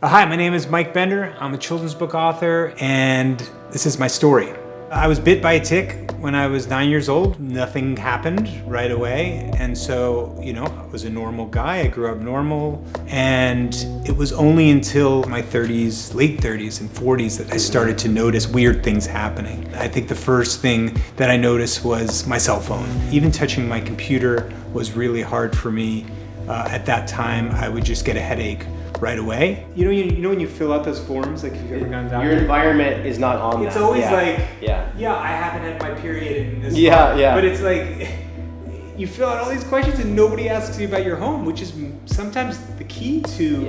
Hi, my name is Mike Bender. I'm a children's book author, and this is my story. I was bit by a tick when I was 9 years old. Nothing happened right away, and so, I was a normal guy. I grew up normal, and it was only until my 30s, late 30s and 40s that I started to notice weird things happening. I think the first thing that I noticed was my cell phone. Even touching my computer was really hard for me. At that time, I would just get a headache right away. You know when you fill out those forms, like if you've ever gone down your environment is not on it's that. always Yeah. I haven't had my period in this Yeah, month. yeah. But it's like, you fill out all these questions and nobody asks you about your home, which is sometimes the key to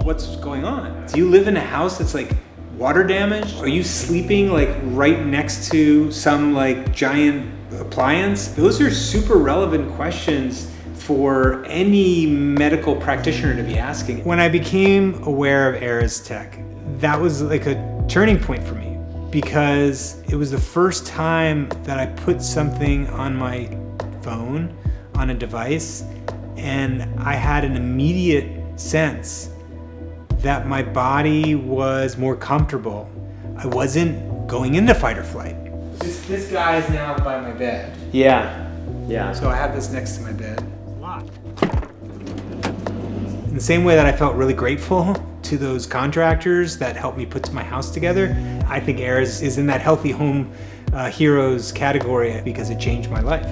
what's going on. Do you live in a house that's like water damaged? Are you sleeping like right next to some like giant appliance? Those are super relevant questions for any medical practitioner to be asking. When I became aware of Era's tech, that was like a turning point for me, because it was the first time that I put something on my phone, on a device, and I had an immediate sense that my body was more comfortable. I wasn't going into fight or flight. This guy is now by my bed. Yeah. So I have this next to my bed. In the same way that I felt really grateful to those contractors that helped me put my house together, I think Era's is in that healthy home heroes category because it changed my life.